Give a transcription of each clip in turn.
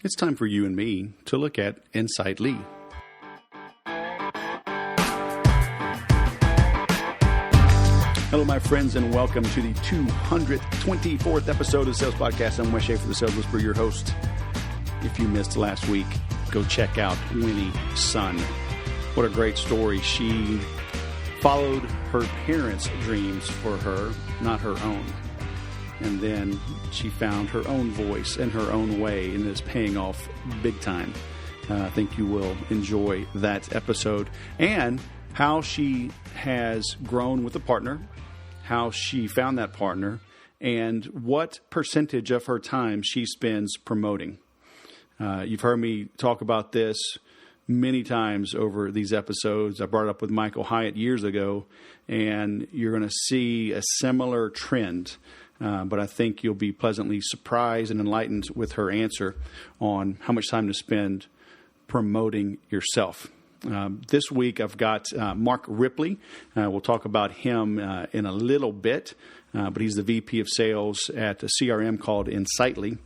it's time for you and me to look at Insightly. Hello, my friends, and welcome to the 224th episode of the Sales Podcast. I'm Wes Schaefer, the Sales Whisperer, your host. If you missed last week, go check out Winnie's Son. What a great story. She followed her parents' dreams for her, not her own. And then she found her own voice and her own way, and it's paying off big time. I think you will enjoy that episode. And how she has grown with a partner, how she found that partner, and what percentage of her time she spends promoting. You've heard me talk about this many times over these episodes. I brought it up with Michael Hyatt years ago, and you're going to see a similar trend. But I think you'll be pleasantly surprised and enlightened with her answer on how much time to spend promoting yourself. This week, I've got Mark Ripley. We'll talk about him in a little bit, but he's the VP of Sales at a CRM called Insightly.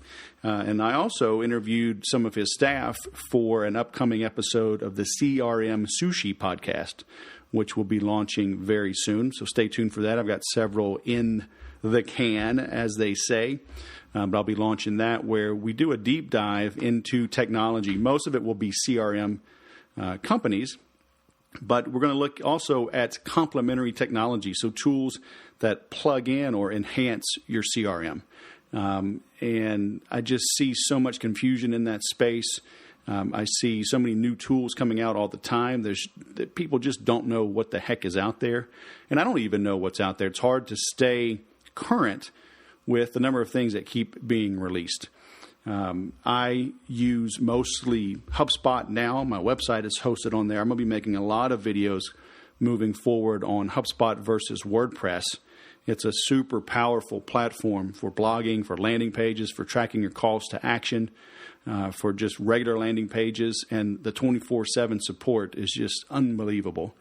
And I also interviewed some of his staff for an upcoming episode of the CRM Sushi podcast, which will be launching very soon. So stay tuned for that. I've got several in the can, as they say. But I'll be launching that, where we do a deep dive into technology. Most of it will be CRM companies, but we're going to look also at complementary technology, so tools that plug in or enhance your CRM. And I just see so much confusion in that space. I see so many new tools coming out all the time. People just don't know what the heck is out there. And I don't even know what's out there. It's hard to stay current with the number of things that keep being released. I use mostly HubSpot now. My website is hosted on there. I'm going to be making a lot of videos moving forward on HubSpot versus WordPress. It's a super powerful platform for blogging, for landing pages, for tracking your calls to action, for just regular landing pages. And the 24/7 support is just unbelievable.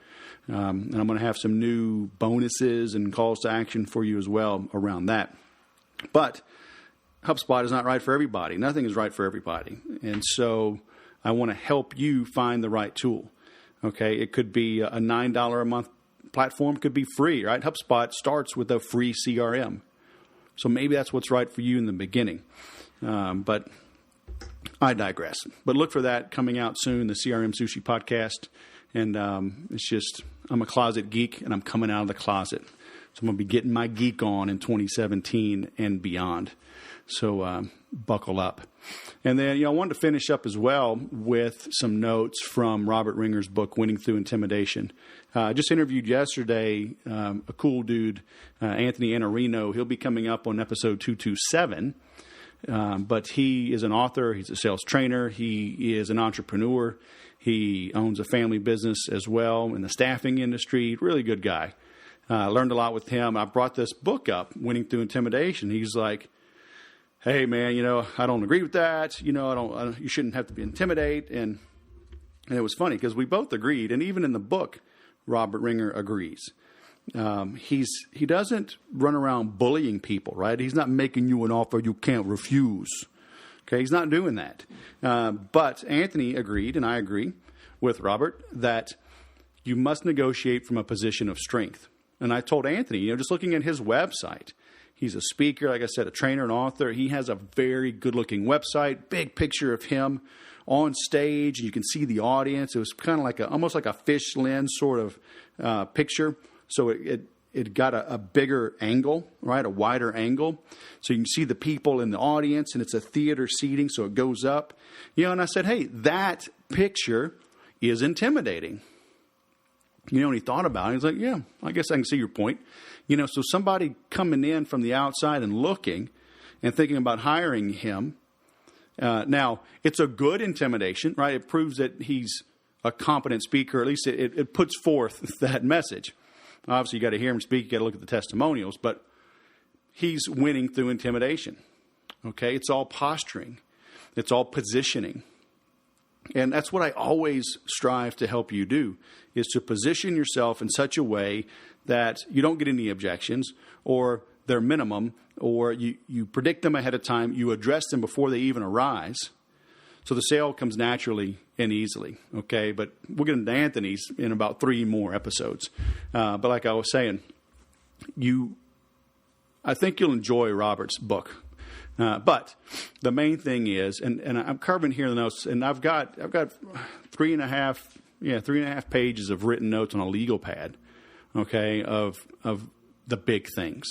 And I'm going to have some new bonuses and calls to action for you as well around that. But HubSpot is not right for everybody. Nothing is right for everybody. And so I want to help you find the right tool. Okay, it could be a $9 a month platform, could be free, right? HubSpot starts with a free CRM. So maybe that's what's right for you in the beginning. But I digress. But look for that coming out soon, the CRM Sushi podcast. And it's just, I'm a closet geek, and I'm coming out of the closet. So I'm going to be getting my geek on in 2017 and beyond. So buckle up. And then, I wanted to finish up as well with some notes from Robert Ringer's book, Winning Through Intimidation. I just interviewed yesterday a cool dude, Anthony Iannarino. He'll be coming up on episode 227. But he is an author. He's a sales trainer. He is an entrepreneur. He owns a family business as well in the staffing industry. Really good guy. I learned a lot with him. I brought this book up, Winning Through Intimidation. He's like, hey, man, I don't agree with that. You shouldn't have to be intimidate. And it was funny because we both agreed. And even in the book, Robert Ringer agrees. He doesn't run around bullying people, right? He's not making you an offer you can't refuse. Okay, he's not doing that. But Anthony agreed, and I agree with Robert, that you must negotiate from a position of strength. And I told Anthony, just looking at his website, he's a speaker, like I said, a trainer, an author. He has a very good-looking website, big picture of him on stage, and you can see the audience. It was kind of almost like a fish lens sort of picture. So it got a bigger angle, right, a wider angle. So you can see the people in the audience, and it's a theater seating, so it goes up. And I said, hey, that picture is intimidating. And he thought about it. He's like, yeah, I guess I can see your point. So somebody coming in from the outside and looking and thinking about hiring him. Now, it's a good intimidation, right? It proves that he's a competent speaker. At least it puts forth that message. Obviously, you got to hear him speak. You got to look at the testimonials. But he's winning through intimidation. Okay? It's all posturing. It's all positioning. And that's what I always strive to help you do, is to position yourself in such a way that you don't get any objections, or they're minimum, or you predict them ahead of time, you address them before they even arise, So the sale comes naturally and easily, okay? But we'll get into Anthony's in about 3 more episodes. But like I was saying, I think you'll enjoy Robert's book. But the main thing is, and I'm carving here in the notes, and I've got 3.5 pages of written notes on a legal pad, okay, of the big things.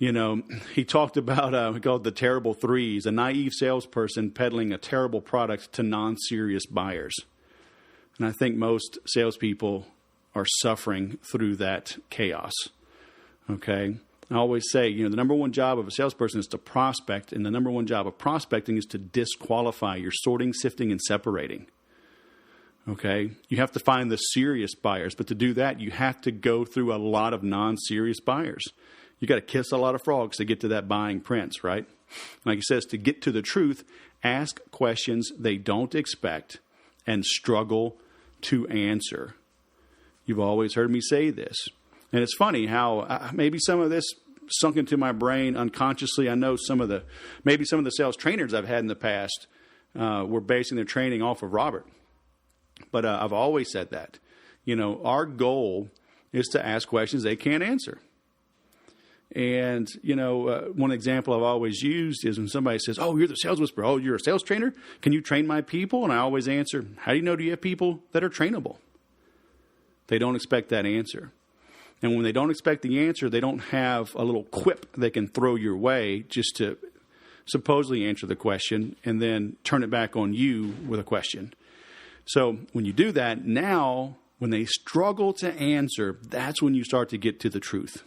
You know, he talked about he called the terrible threes, a naive salesperson peddling a terrible product to non-serious buyers. And I think most salespeople are suffering through that chaos. Okay. I always say, the number one job of a salesperson is to prospect, and the number one job of prospecting is to disqualify. You're sorting, sifting, and separating. Okay. You have to find the serious buyers, but to do that, you have to go through a lot of non-serious buyers. You got to kiss a lot of frogs to get to that buying prince, right? Like he says, to get to the truth, ask questions they don't expect and struggle to answer. You've always heard me say this. And it's funny how maybe some of this sunk into my brain unconsciously. I know maybe some of the sales trainers I've had in the past were basing their training off of Robert. But I've always said that. Our goal is to ask questions they can't answer. And, one example I've always used is when somebody says, oh, you're the sales whisperer. Oh, you're a sales trainer? Can you train my people? And I always answer, how do you know do you have people that are trainable? They don't expect that answer. And when they don't expect the answer, they don't have a little quip they can throw your way just to supposedly answer the question and then turn it back on you with a question. So when you do that, now when they struggle to answer, that's when you start to get to the truth.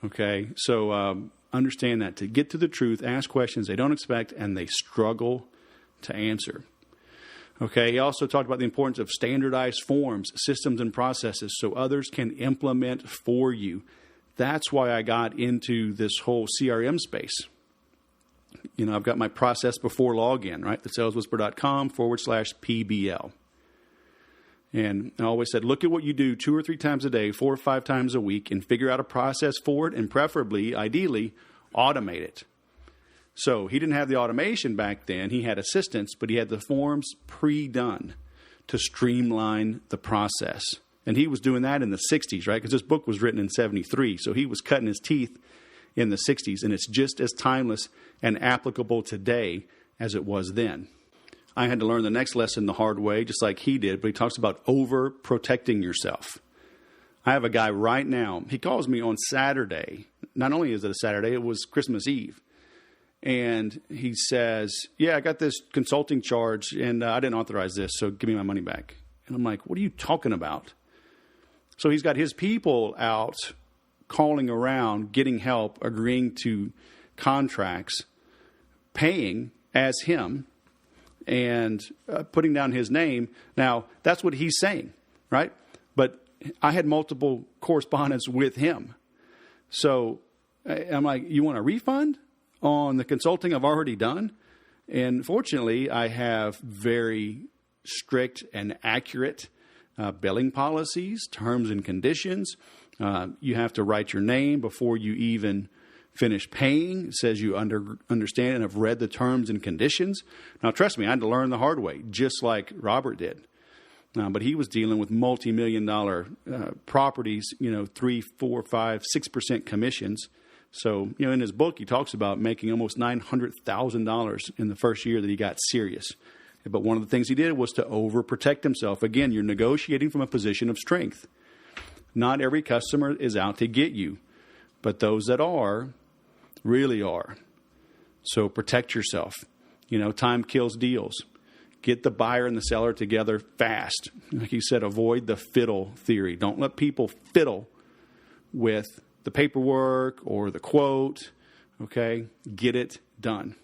Okay, so understand that. To get to the truth, ask questions they don't expect and they struggle to answer. Okay, he also talked about the importance of standardized forms, systems, and processes so others can implement for you. That's why I got into this whole CRM space. I've got my process before login, right? thesaleswhisper.com/PBL. And I always said, look at what you do 2 or 3 times a day, 4 or 5 times a week, and figure out a process for it, and preferably, ideally, automate it. So he didn't have the automation back then. He had assistants, but he had the forms pre-done to streamline the process. And he was doing that in the 60s, right? Because this book was written in 73. So he was cutting his teeth in the 60s. And it's just as timeless and applicable today as it was then. I had to learn the next lesson the hard way, just like he did. But he talks about over-protecting yourself. I have a guy right now. He calls me on Saturday. Not only is it a Saturday, it was Christmas Eve. And he says, yeah, I got this consulting charge, and I didn't authorize this, so give me my money back. And I'm like, what are you talking about? So he's got his people out calling around, getting help, agreeing to contracts, paying as him, and putting down his name. Now, that's what he's saying, right? But I had multiple correspondence with him. So I'm like, you want a refund on the consulting I've already done? And fortunately, I have very strict and accurate billing policies, terms and conditions. You have to write your name before you even finish paying. It says you understand and have read the terms and conditions. Now, trust me, I had to learn the hard way, just like Robert did. But he was dealing with multi-million-dollar properties, 3, 4, 5, 6% commissions. So, in his book, he talks about making almost $900,000 in the first year that he got serious. But one of the things he did was to overprotect himself. Again, you're negotiating from a position of strength. Not every customer is out to get you, but those that are really are. So protect yourself. Time kills deals. Get the buyer and the seller together fast. Like he said, avoid the fiddle theory. Don't let people fiddle with the paperwork or the quote. Okay? Get it done.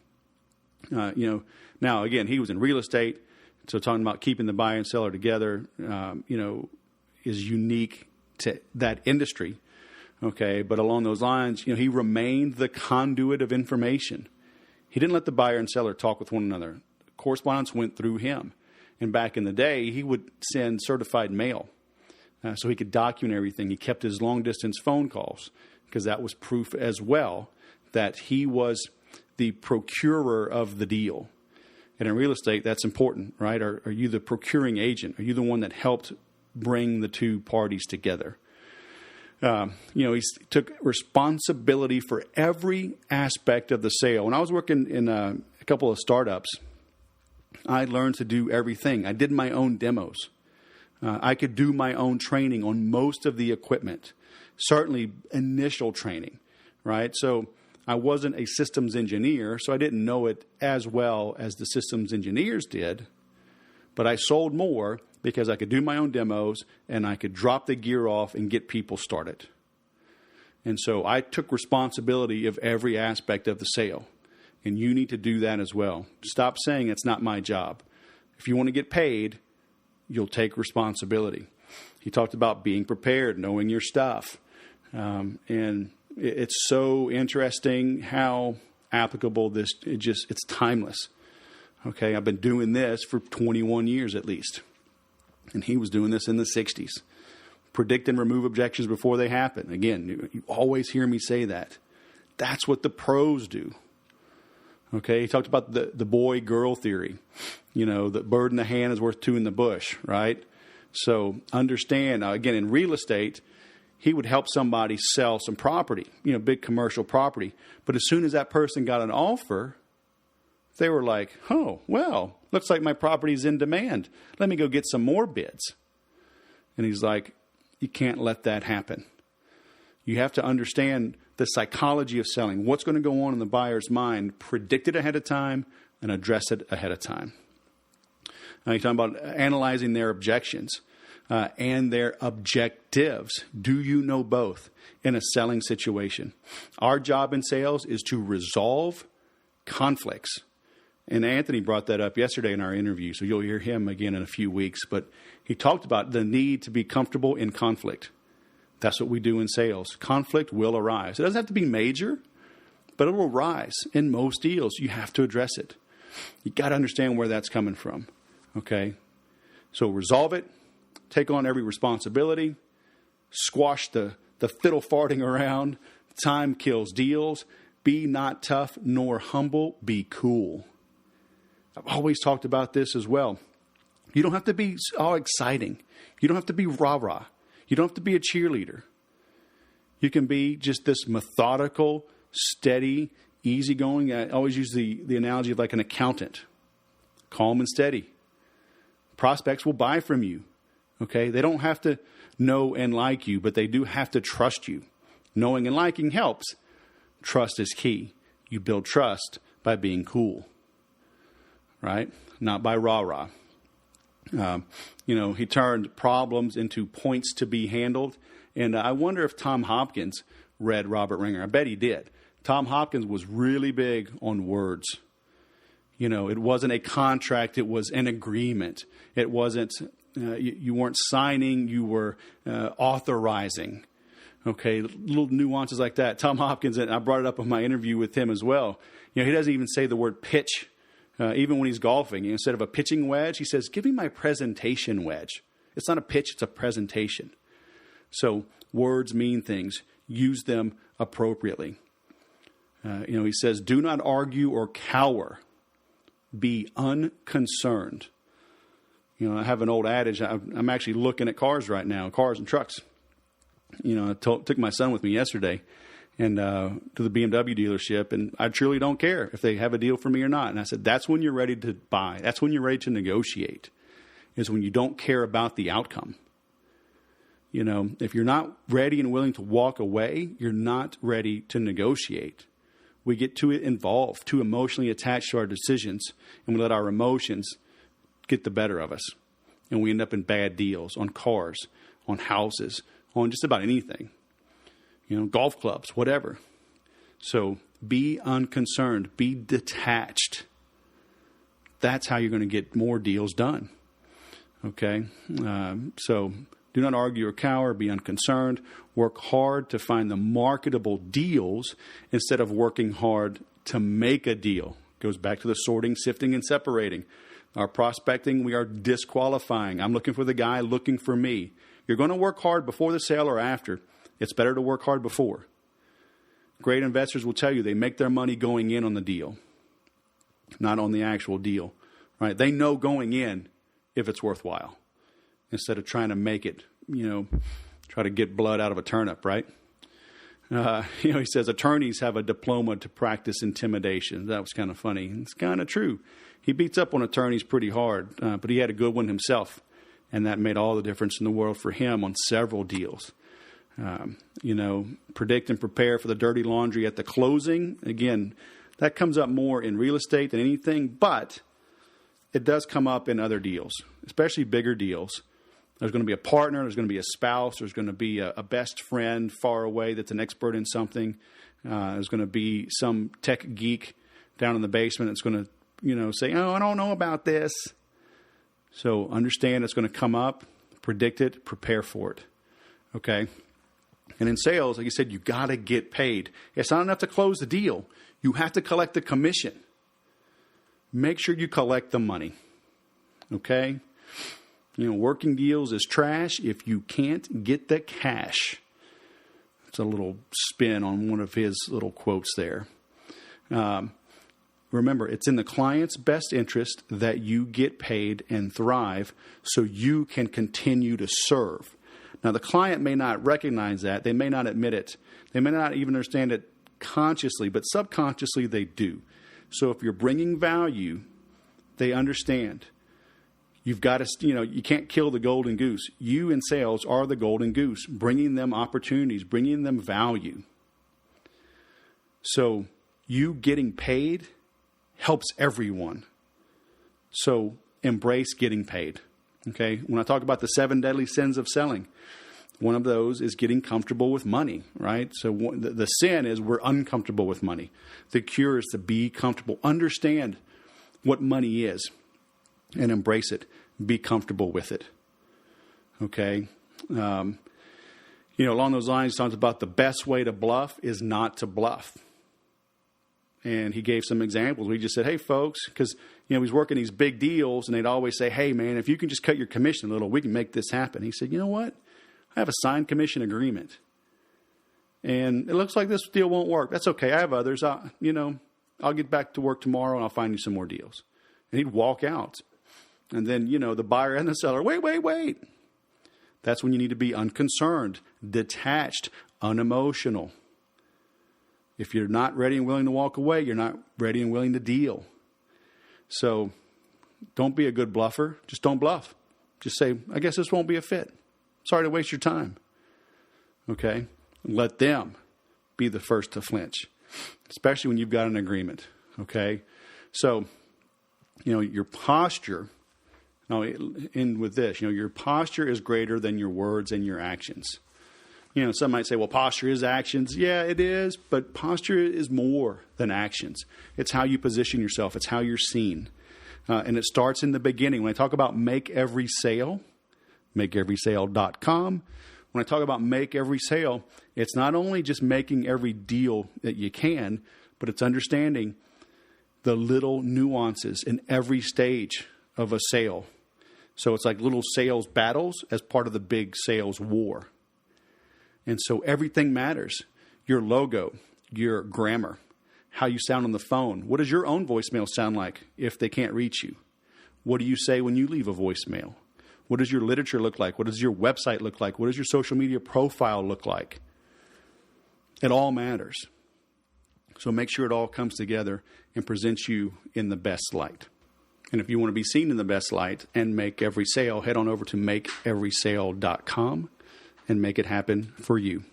Now, again, he was in real estate. So talking about keeping the buyer and seller together, is unique to that industry. Okay? But along those lines, he remained the conduit of information. He didn't let the buyer and seller talk with one another. Correspondence went through him. And back in the day, he would send certified mail so he could document everything. He kept his long-distance phone calls because that was proof as well that he was the procurer of the deal. And in real estate, that's important, right? Are you the procuring agent? Are you the one that helped bring the two parties together? He took responsibility for every aspect of the sale. When I was working in a couple of startups, I learned to do everything. I did my own demos. I could do my own training on most of the equipment, certainly initial training, right? So I wasn't a systems engineer, so I didn't know it as well as the systems engineers did. But I sold more because I could do my own demos and I could drop the gear off and get people started. And so I took responsibility of every aspect of the sale. And you need to do that as well. Stop saying it's not my job. If you want to get paid, you'll take responsibility. He talked about being prepared, knowing your stuff. And it's so interesting how applicable it's timeless. Okay, I've been doing this for 21 years at least. And he was doing this in the 60s. Predict and remove objections before they happen. Again, you always hear me say that. That's what the pros do. Okay, he talked about the boy-girl theory. The bird in the hand is worth two in the bush, right? So understand, again, in real estate, he would help somebody sell some property, big commercial property. But as soon as that person got an offer, they were like, oh, well, looks like my property's in demand. Let me go get some more bids. And he's like, you can't let that happen. You have to understand the psychology of selling, what's going to go on in the buyer's mind, predict it ahead of time and address it ahead of time. Now you're talking about analyzing their objections and their objectives. Do you know both in a selling situation? Our job in sales is to resolve conflicts. And Anthony brought that up yesterday in our interview, so you'll hear him again in a few weeks. But he talked about the need to be comfortable in conflict. That's what we do in sales. Conflict will arise. It doesn't have to be major, but it will rise. In most deals, you have to address it. You got to understand where that's coming from. Okay? So resolve it. Take on every responsibility. Squash the fiddle farting around. Time kills deals. Be not tough nor humble. Be cool. I've always talked about this as well. You don't have to be all exciting. You don't have to be rah-rah. You don't have to be a cheerleader. You can be just this methodical, steady, easygoing. I always use the analogy of like an accountant. Calm and steady. Prospects will buy from you. Okay? They don't have to know and like you, but they do have to trust you. Knowing and liking helps. Trust is key. You build trust by being cool. Right? Not by rah-rah. He turned problems into points to be handled. And I wonder if Tom Hopkins read Robert Ringer. I bet he did. Tom Hopkins was really big on words. It wasn't a contract. It was an agreement. It wasn't, you weren't signing. You were authorizing. Okay, little nuances like that. Tom Hopkins, and I brought it up in my interview with him as well. He doesn't even say the word pitch. Even when he's golfing, instead of a pitching wedge, he says, give me my presentation wedge. It's not a pitch, it's a presentation. So words mean things. Use them appropriately. He says, do not argue or cower. Be unconcerned. I have an old adage. I'm actually looking at cars right now, cars and trucks. I took my son with me yesterday and to the BMW dealership, and I truly don't care if they have a deal for me or not. And I said, that's when you're ready to buy. That's when you're ready to negotiate, is when you don't care about the outcome. If you're not ready and willing to walk away, you're not ready to negotiate. We get too involved, too emotionally attached to our decisions, and we let our emotions get the better of us. And we end up in bad deals on cars, on houses, on just about anything. Golf clubs, whatever. So be unconcerned. Be detached. That's how you're going to get more deals done. Okay? So do not argue or cower. Be unconcerned. Work hard to find the marketable deals instead of working hard to make a deal. Goes back to the sorting, sifting, and separating. Our prospecting, we are disqualifying. I'm looking for the guy looking for me. You're going to work hard before the sale or after. It's better to work hard before. Great investors will tell you they make their money going in on the deal, not on the actual deal. right? They know going in if it's worthwhile instead of trying to make it, try to get blood out of a turnip, right? He says attorneys have a diploma to practice intimidation. That was kind of funny. It's kind of true. He beats up on attorneys pretty hard, but he had a good one himself, and that made all the difference in the world for him on several deals. Predict and prepare for the dirty laundry at the closing. Again, that comes up more in real estate than anything, but it does come up in other deals, especially bigger deals. There's going to be a partner. There's going to be a spouse. There's going to be a best friend far away that's an expert in something. There's going to be some tech geek down in the basement that's going to, say, oh, I don't know about this. So understand it's going to come up, predict it, prepare for it. Okay? And in sales, like you said, you got to get paid. It's not enough to close the deal. You have to collect the commission. Make sure you collect the money. Okay? Working deals is trash if you can't get the cash. It's a little spin on one of his little quotes there. Remember, it's in the client's best interest that you get paid and thrive so you can continue to serve. Now, the client may not recognize that. They may not admit it. They may not even understand it consciously, but subconsciously they do. So if you're bringing value, they understand. You've got to, you can't kill the golden goose. You in sales are the golden goose, bringing them opportunities, bringing them value. So you getting paid helps everyone. So embrace getting paid. Okay? When I talk about the 7 deadly sins of selling, one of those is getting comfortable with money, right? So the sin is we're uncomfortable with money. The cure is to be comfortable. Understand what money is and embrace it. Be comfortable with it. Okay? Along those lines, he talks about the best way to bluff is not to bluff. And he gave some examples. We just said, hey, folks, because, he's working these big deals, and they'd always say, hey, man, if you can just cut your commission a little, we can make this happen. He said, you know what? I have a signed commission agreement. And it looks like this deal won't work. That's okay. I have others. I'll get back to work tomorrow, and I'll find you some more deals. And he'd walk out. And then, the buyer and the seller, wait. That's when you need to be unconcerned, detached, unemotional. If you're not ready and willing to walk away, you're not ready and willing to deal. So don't be a good bluffer. Just don't bluff. Just say, I guess this won't be a fit. Sorry to waste your time. Okay? Let them be the first to flinch, especially when you've got an agreement. Okay? So, your posture, I'll end with this, your posture is greater than your words and your actions. Some might say, well, posture is actions. Yeah, it is, but posture is more than actions. It's how you position yourself. It's how you're seen. And it starts in the beginning. When I talk about make every sale, makeeverysale.com. When I talk about make every sale, it's not only just making every deal that you can, but it's understanding the little nuances in every stage of a sale. So it's like little sales battles as part of the big sales war. And so everything matters. Your logo, your grammar, how you sound on the phone. What does your own voicemail sound like if they can't reach you? What do you say when you leave a voicemail? What does your literature look like? What does your website look like? What does your social media profile look like? It all matters. So make sure it all comes together and presents you in the best light. And if you want to be seen in the best light and make every sale, head on over to makeeverysale.com and make it happen for you.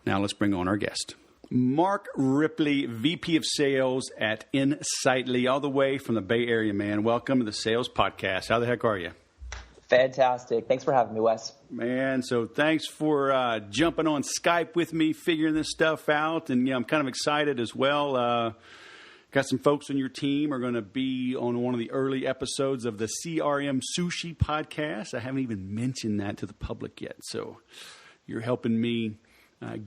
Now let's bring on our guest. Mark Ripley, VP of Sales at Insightly, all the way from the Bay Area, man. Welcome to the Sales Podcast. How the heck are you? Fantastic. Thanks for having me, Wes. Man, so thanks for jumping on Skype with me, figuring this stuff out. And I'm kind of excited as well. Got some folks on your team are going to be on one of the early episodes of the CRM Sushi podcast. I haven't even mentioned that to the public yet. So you're helping me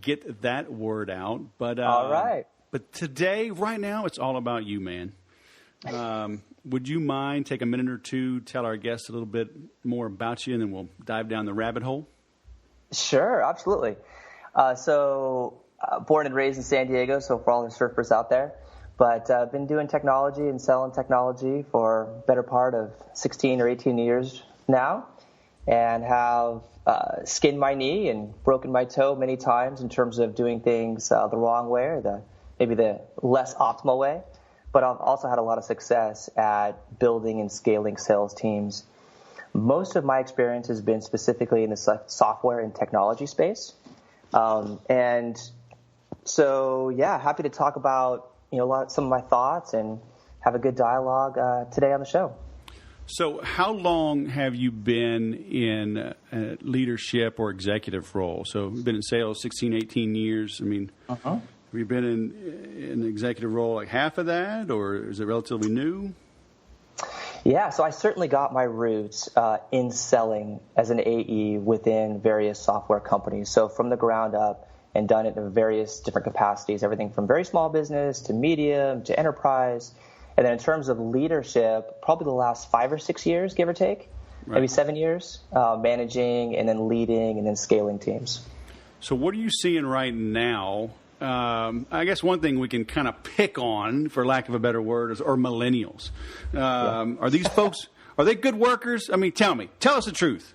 get that word out. But all right. But today, right now, it's all about you, man. Would you mind take a minute or two, tell our guests a little bit more about you, and then we'll dive down the rabbit hole? Sure, absolutely. Born and raised in San Diego, so for all the surfers out there. But I've been doing technology and selling technology for the better part of 16 or 18 years now, and have skinned my knee and broken my toe many times in terms of doing things the wrong way or maybe the less optimal way. But I've also had a lot of success at building and scaling sales teams. Most of my experience has been specifically in the software and technology space. And so, happy to talk about some of my thoughts and have a good dialogue today on the show. So how long have you been in a leadership or executive role? So you've been in sales 16, 18 years. I mean, have you been in an executive role like half of that, or is it relatively new? Yeah, so I certainly got my roots in selling as an AE within various software companies. So from the ground up, and done it in various different capacities, everything from very small business to medium to enterprise. And then in terms of leadership, probably the last 5 or 6 years, give or take, maybe 7 years, managing and then leading and then scaling teams. So what are you seeing right now? I guess one thing we can kind of pick on, for lack of a better word, are millennials. Are these folks, are they good workers? I mean, tell us the truth.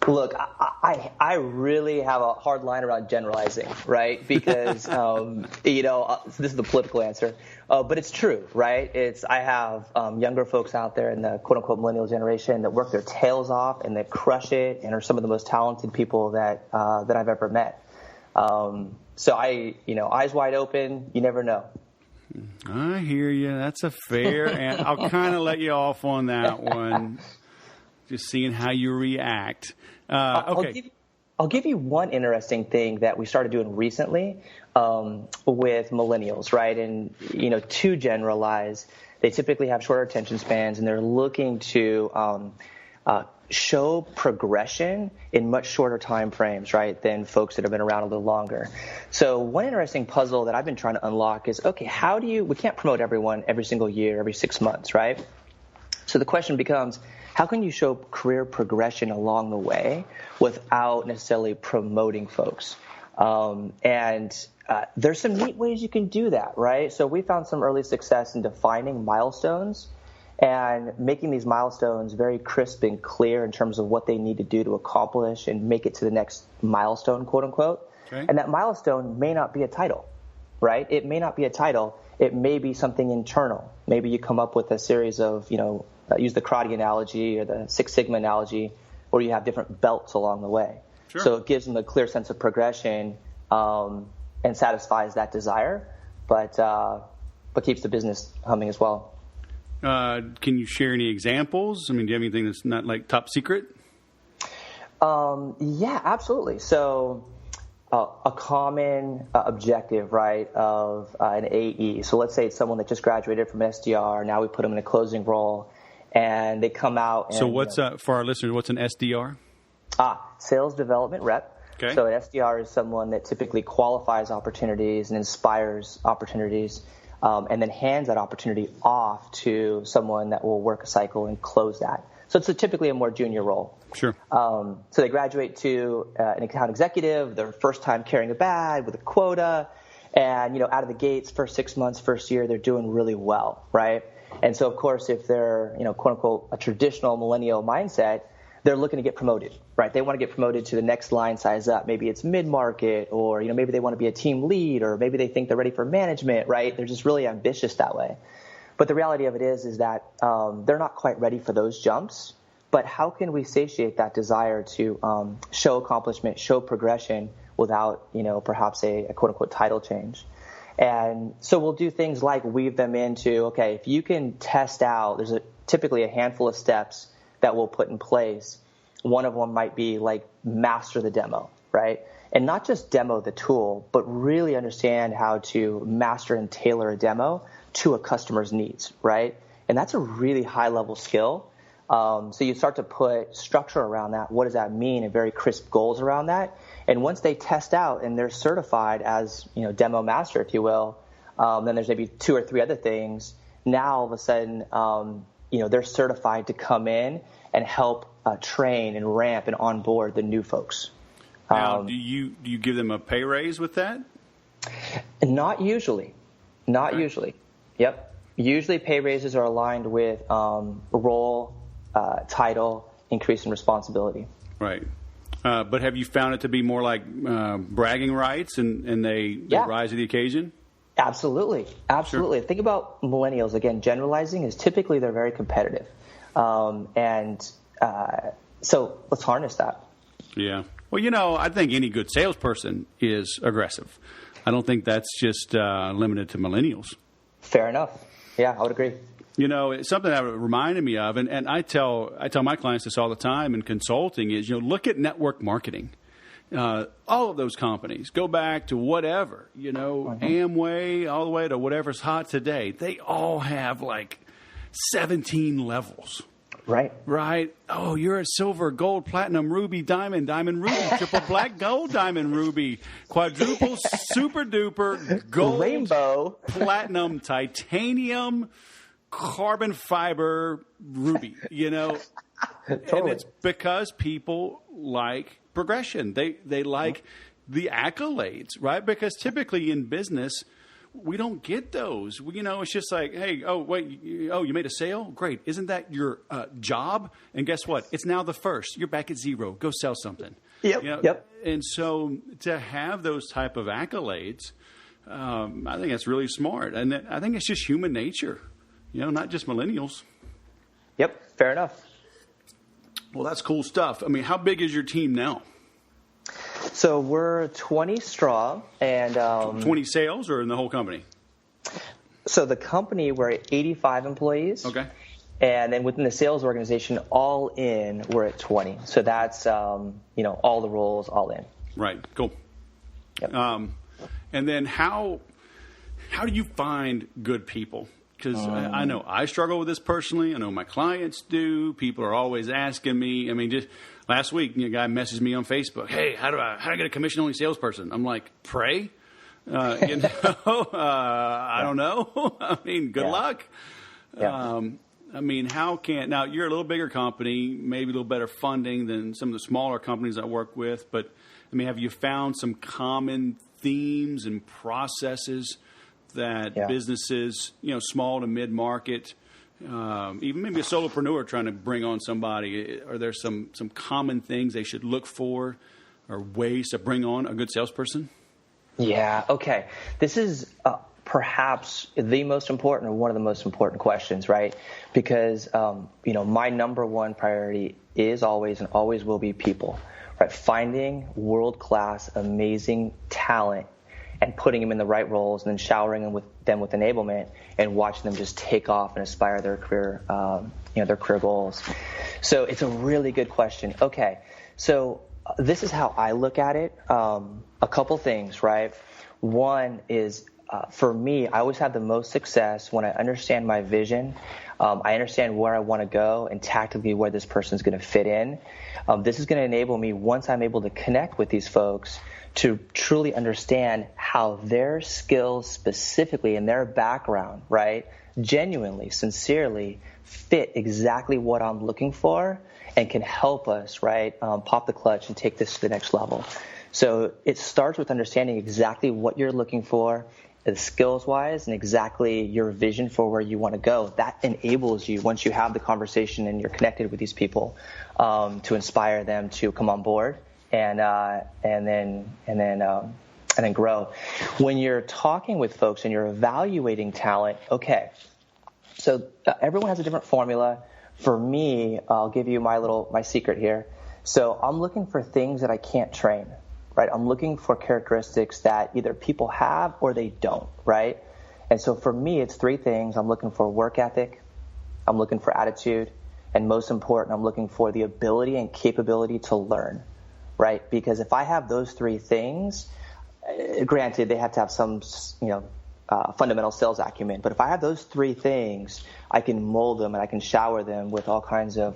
Look, I really have a hard line around generalizing, right? Because, this is the political answer, but it's true, right? I have younger folks out there in the quote-unquote millennial generation that work their tails off and that crush it and are some of the most talented people that I've ever met. So eyes wide open, you never know. I hear you. That's a fair, and I'll kind of let you off on that one. Just seeing how you react. Okay. I'll give you one interesting thing that we started doing recently with millennials, right? And, to generalize, they typically have shorter attention spans, and they're looking to show progression in much shorter time frames, right, than folks that have been around a little longer. So one interesting puzzle that I've been trying to unlock is, okay, we can't promote everyone every single year, every 6 months, right? So the question becomes, how can you show career progression along the way without necessarily promoting folks? There's some neat ways you can do that, right? So we found some early success in defining milestones and making these milestones very crisp and clear in terms of what they need to do to accomplish and make it to the next milestone, quote unquote. Okay. And that milestone may not be a title, right? It may not be a title. It may be something internal. Maybe you come up with a series of, use the karate analogy or the Six Sigma analogy, where you have different belts along the way. Sure. So it gives them a clear sense of progression and satisfies that desire, but keeps the business humming as well. Can you share any examples? I mean, do you have anything that's not like top secret? Yeah, absolutely. So a common objective, right, of an AE. So let's say it's someone that just graduated from SDR. Now we put them in a closing role, and they come out. So what's for our listeners? What's an SDR? Sales development rep. Okay. So an SDR is someone that typically qualifies opportunities and inspires opportunities, and then hands that opportunity off to someone that will work a cycle and close that. So it's typically a more junior role. Sure. So they graduate to an account executive, their first time carrying a bag with a quota, and out of the gates, first 6 months, first year, they're doing really well, right? And so, of course, if they're quote unquote a traditional millennial mindset, they're looking to get promoted, right? They want to get promoted to the next line size up. Maybe it's mid-market, or maybe they want to be a team lead, or maybe they think they're ready for management, right? They're just really ambitious that way. But the reality of it is that they're not quite ready for those jumps. But how can we satiate that desire to show accomplishment, show progression without, perhaps a quote-unquote title change? And so we'll do things like weave them into, okay, if you can test out, there's typically a handful of steps that we'll put in place. One of them might be like master the demo, right? And not just demo the tool, but really understand how to master and tailor a demo to a customer's needs, right? And that's a really high-level skill. So you start to put structure around that. What does that mean? And very crisp goals around that. And once they test out and they're certified as, demo master, if you will, then there's maybe 2 or 3 other things. Now all of a sudden, they're certified to come in and help train and ramp and onboard the new folks. Now, do you give them a pay raise with that? Not usually. Not okay. usually. Yep. Usually pay raises are aligned with role, title, increase in responsibility. Right. But have you found it to be more like bragging rights and they rise to the occasion? Absolutely. Absolutely. Sure. Think about millennials. Again, generalizing is typically they're very competitive. So let's harness that. Yeah. Well, I think any good salesperson is aggressive. I don't think that's just limited to millennials. Fair enough. Yeah, I would agree. It's something that reminded me of, and I tell my clients this all the time in consulting is, look at network marketing. All of those companies, go back to whatever, Amway, all the way to whatever's hot today. They all have like 17 levels. Right. Oh, you're a silver, gold, platinum, ruby, diamond, ruby, triple black, gold, diamond, ruby, quadruple, super duper, gold, rainbow, platinum, titanium, carbon fiber, ruby, Totally. And it's because people like progression. They like the accolades, right? Because typically in business, we don't get those. It's just like, hey, you made a sale? Great. Isn't that your job? And guess what? It's now the first. You're back at zero. Go sell something. Yep. And so to have those type of accolades, I think that's really smart. And I think it's just human nature, not just millennials. Yep. Fair enough. Well, that's cool stuff. I mean, how big is your team now? So we're 20 strong, and 20 sales, or in the whole company? So the company, we're at 85 employees. Okay. And then within the sales organization, all in, we're at 20. So that's all the roles, all in. Right. Cool. Yep. And then how do you find good people? Because I know I struggle with this personally. I know my clients do. People are always asking me. I mean, just last week, a guy messaged me on Facebook. Hey, how do I get a commission-only salesperson? I'm like, pray. I don't know. I mean, good luck. Yeah. I mean, now you're a little bigger company, maybe a little better funding than some of the smaller companies I work with. But I mean, have you found some common themes and processes that businesses, small to mid-market, even maybe a solopreneur trying to bring on somebody, are there some common things they should look for or ways to bring on a good salesperson? Yeah, okay. This is perhaps the most important or one of the most important questions, right? Because, my number one priority is always and always will be people, right? Finding world-class, amazing talent and putting them in the right roles, and then showering them with enablement and watching them just take off and aspire their career, their career goals. So it's a really good question. Okay, so this is how I look at it. A couple things, right? One is, for me, I always have the most success when I understand my vision. I understand where I want to go and tactically where this person is going to fit in. This is going to enable me, once I'm able to connect with these folks, to truly understand how their skills specifically and their background, right, genuinely, sincerely fit exactly what I'm looking for and can help us, right, pop the clutch and take this to the next level. So it starts with understanding exactly what you're looking for, skills-wise, and exactly your vision for where you want to go. That enables you, once you have the conversation and you're connected with these people, to inspire them to come on board and then grow. When you're talking with folks and you're evaluating talent, okay, so everyone has a different formula. For me, I'll give you my secret here. So I'm looking for things that I can't train. Right, I'm looking for characteristics that either people have or they don't, right? And so for me, it's three things. I'm looking for work ethic, I'm looking for attitude, and most important, I'm looking for the ability and capability to learn, right? Because if I have those three things, granted, they have to have some, fundamental sales acumen, but if I have those three things, I can mold them and I can shower them with all kinds of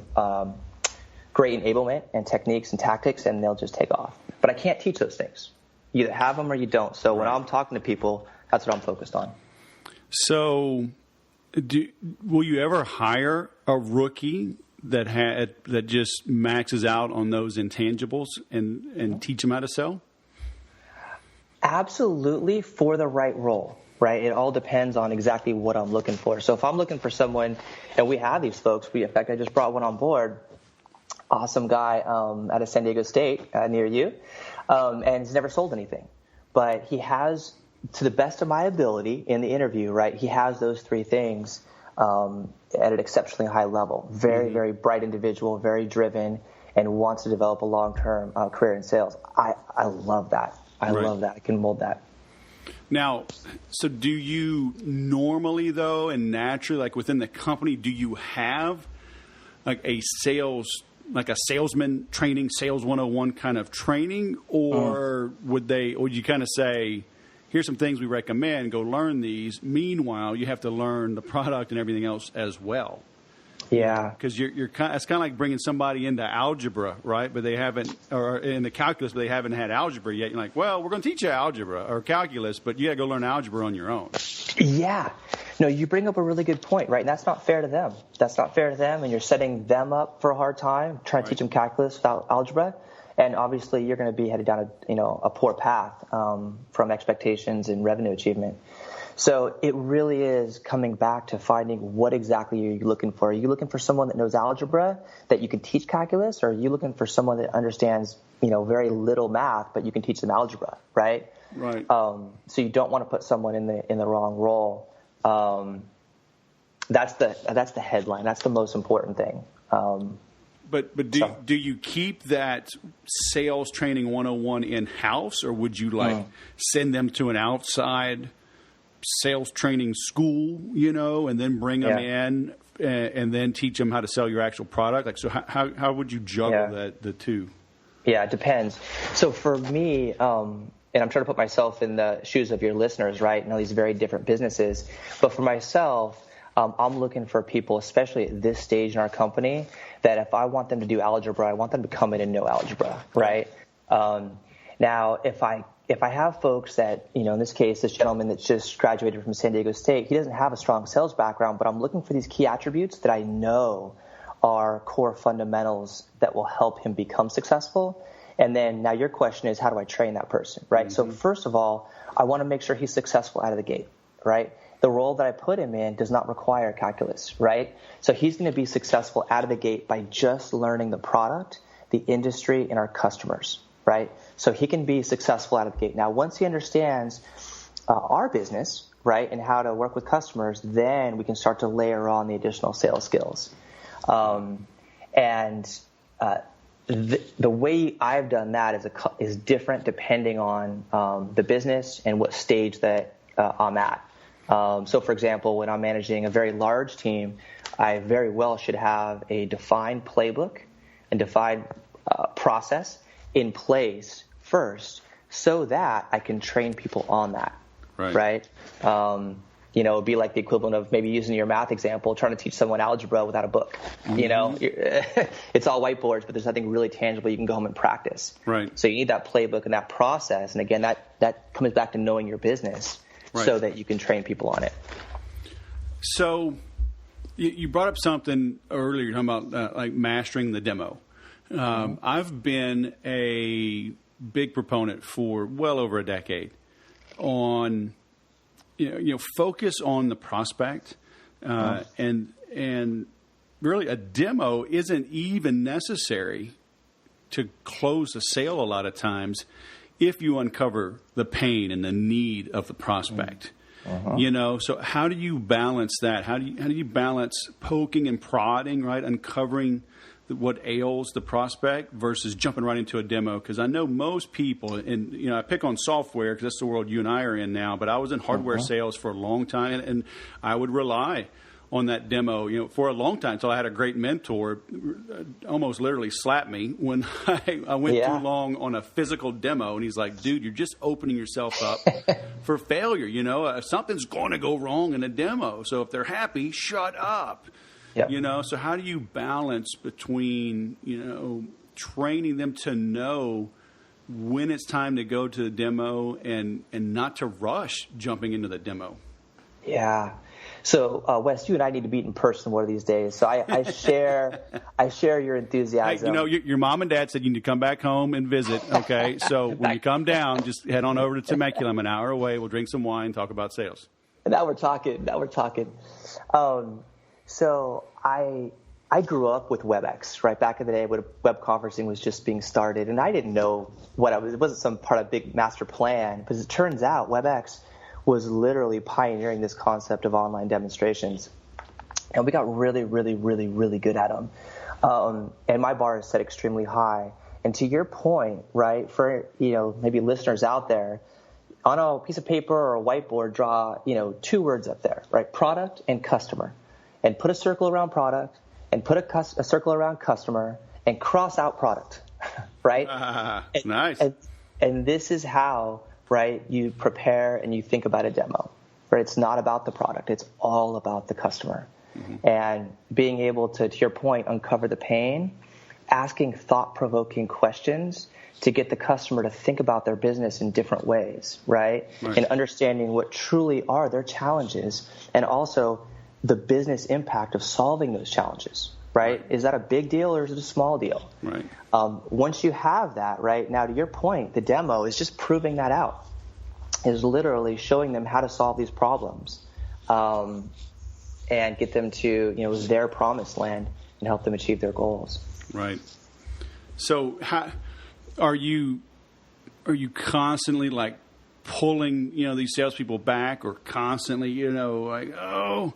great enablement and techniques and tactics, and they'll just take off. But I can't teach those things. You either have them or you don't. So when I'm talking to people, that's what I'm focused on. So will you ever hire a rookie that just maxes out on those intangibles and teach them how to sell? Absolutely, for the right role, right? It all depends on exactly what I'm looking for. So if I'm looking for someone, and we have these folks, in fact, I just brought one on board, awesome guy out of San Diego State near you, and he's never sold anything. But he has, to the best of my ability in the interview, right, he has those three things at an exceptionally high level. Very, very bright individual, very driven, and wants to develop a long-term career in sales. I love that. I love that. I can mold that. Now, so do you normally, though, and naturally, like within the company, do you have like a salesman training, sales 101 kind of training, or would you kind of say, here's some things we recommend, go learn these. Meanwhile, you have to learn the product and everything else as well. Yeah. Because it's kind of like bringing somebody into algebra, right? But they haven't, or in the calculus, but they haven't had algebra yet. You're like, well, we're going to teach you algebra or calculus, but you got to go learn algebra on your own. Yeah. No, you bring up a really good point, right? And that's not fair to them. That's not fair to them, and you're setting them up for a hard time, trying to teach them calculus without algebra. And obviously, you're going to be headed down a poor path from expectations and revenue achievement. So it really is coming back to finding what exactly are you looking for. Are you looking for someone that knows algebra, that you can teach calculus, or are you looking for someone that understands, very little math, but you can teach them algebra, right? Right. So you don't want to put someone in the wrong role. That's the headline. That's the most important thing. But do you keep that sales training 101 in-house, or would you send them to an outside sales training school, and then bring them in and then teach them how to sell your actual product? Like, so how would you juggle the two? Yeah, it depends. So for me, and I'm trying to put myself in the shoes of your listeners, right? And all these very different businesses. But for myself, I'm looking for people, especially at this stage in our company, that if I want them to do algebra, I want them to come in and know algebra, right? Now, if I have folks that, in this case, this gentleman that's just graduated from San Diego State, he doesn't have a strong sales background, but I'm looking for these key attributes that I know are core fundamentals that will help him become successful. And then now your question is, how do I train that person, right? So first of all, I want to make sure he's successful out of the gate, right? The role that I put him in does not require calculus, right? So he's going to be successful out of the gate by just learning the product, the industry, and our customers, right? So he can be successful out of the gate. Now, once he understands our business, right, and how to work with customers, then we can start to layer on the additional sales skills. The way I've done that is different depending on the business and what stage that I'm at. So, for example, when I'm managing a very large team, I very well should have a defined playbook and defined process in place first so that I can train people on that, right? It would be like the equivalent of maybe using your math example, trying to teach someone algebra without a book. It's all whiteboards, but there's nothing really tangible you can go home and practice. Right. So you need that playbook and that process. And again, that comes back to knowing your business so that you can train people on it. So you brought up something earlier, you're talking about like mastering the demo. I've been a big proponent for well over a decade on focus on the prospect, and really a demo isn't even necessary to close a sale a lot of times if you uncover the pain and the need of the prospect. So how do you balance that? How do you balance poking and prodding, right? Uncovering what ails the prospect versus jumping right into a demo. Because I know most people, and I pick on software because that's the world you and I are in now, but I was in hardware sales for a long time, and I would rely on that demo, for a long time until I had a great mentor almost literally slap me when I went too long on a physical demo. And he's like, dude, you're just opening yourself up for failure. Something's going to go wrong in a demo. So if they're happy, shut up. Yep. So how do you balance between, training them to know when it's time to go to the demo and not to rush jumping into the demo? Yeah. So, Wes, you and I need to meet in person one of these days. So I share your enthusiasm. Hey, your mom and dad said you need to come back home and visit. Okay, so when you come down, just head on over to Temecula, an hour away. We'll drink some wine, talk about sales. Now we're talking. So I grew up with WebEx, right? Back in the day when web conferencing was just being started, and I didn't know it wasn't some part of a big master plan, because it turns out WebEx was literally pioneering this concept of online demonstrations. And we got really, really, really, really good at them. And my bar is set extremely high. And to your point, right, for, maybe listeners out there, on a piece of paper or a whiteboard, draw, 2 words up there, right? Product and customer. And put a circle around product and put a circle around customer and cross out product, right? Nice. And this is how, right, you prepare and you think about a demo, right? It's not about the product. It's all about the customer. Mm-hmm. And being able to your point, uncover the pain, asking thought-provoking questions to get the customer to think about their business in different ways, right? And understanding what truly are their challenges, and also the business impact of solving those challenges, right? Is that a big deal or is it a small deal? Right. Once you have that, right, now to your point, the demo is just proving that out, is literally showing them how to solve these problems and get them to, their promised land and help them achieve their goals. Right. So how are you constantly like pulling, these salespeople back, or constantly, you're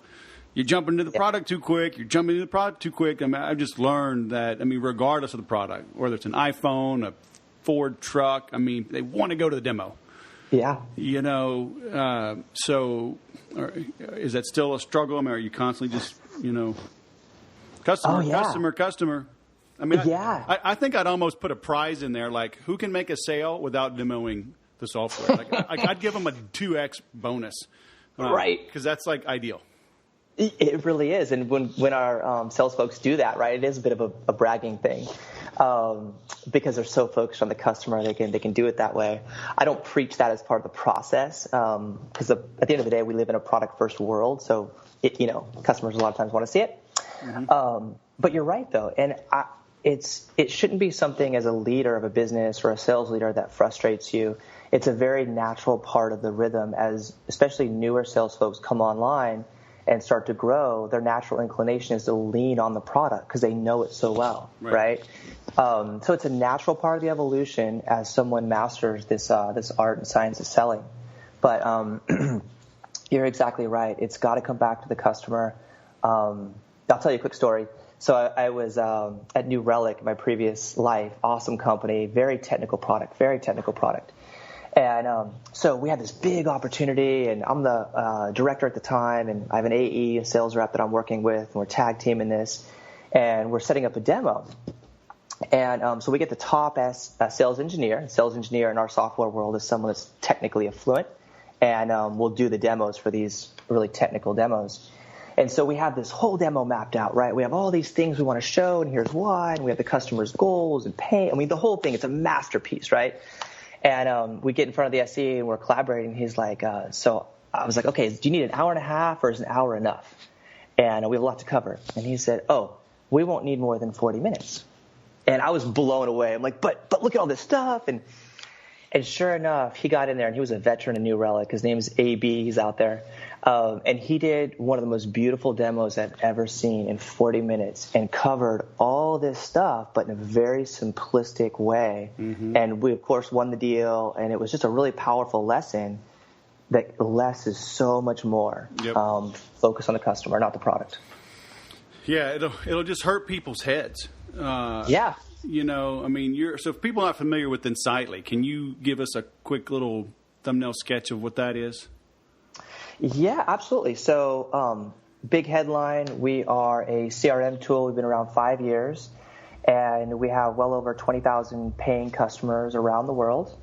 jumping into the product too quick. You're jumping into the product too quick. I've just learned that, regardless of the product, whether it's an iPhone, a Ford truck, they want to go to the demo. Yeah. So is that still a struggle? Are you constantly just, customer? I think I'd almost put a prize in there, like who can make a sale without demoing the software. I'd give them a 2x bonus. Right. Because that's like ideal. It really is. And when our sales folks do that, right, it is a bit of a bragging thing because they're so focused on the customer, they can do it that way. I don't preach that as part of the process because at the end of the day, we live in a product-first world. So, customers a lot of times want to see it. Mm-hmm. But you're right, though. And it shouldn't be something as a leader of a business or a sales leader that frustrates you. It's a very natural part of the rhythm as especially newer sales folks come online and start to grow. Their natural inclination is to lean on the product because they know it so well, right? So it's a natural part of the evolution as someone masters this art and science of selling. But you're exactly right. It's got to come back to the customer. I'll tell you a quick story. So I was at New Relic in my previous life, awesome company, very technical product. And so we had this big opportunity, and I'm the director at the time, and I have an AE, a sales rep that I'm working with, and we're tag teaming this, and we're setting up a demo. And so we get the top sales engineer. Sales engineer in our software world is someone that's technically affluent, and we'll do the demos for these really technical demos. And so we have this whole demo mapped out, right? We have all these things we want to show, and here's why, and we have the customer's goals and pain. The whole thing, it's a masterpiece, right? And we get in front of the SE and we're collaborating. He's like, so I was like, okay, do you need an hour and a half or is an hour enough? And we have a lot to cover. And he said, we won't need more than 40 minutes. And I was blown away. I'm like, but look at all this stuff. And sure enough, he got in there and he was a veteran of New Relic. His name is AB. He's out there. And he did one of the most beautiful demos I've ever seen in 40 minutes and covered all this stuff, but in a very simplistic way. Mm-hmm. And we, of course, won the deal. And it was just a really powerful lesson that less is so much more. Yep. Focus on the customer, not the product. Yeah, it'll just hurt people's heads. Yeah. So if people aren't familiar with Insightly, can you give us a quick little thumbnail sketch of what that is? Yeah, absolutely. So big headline, we are a CRM tool. We've been around 5 years, and we have well over 20,000 paying customers around the world,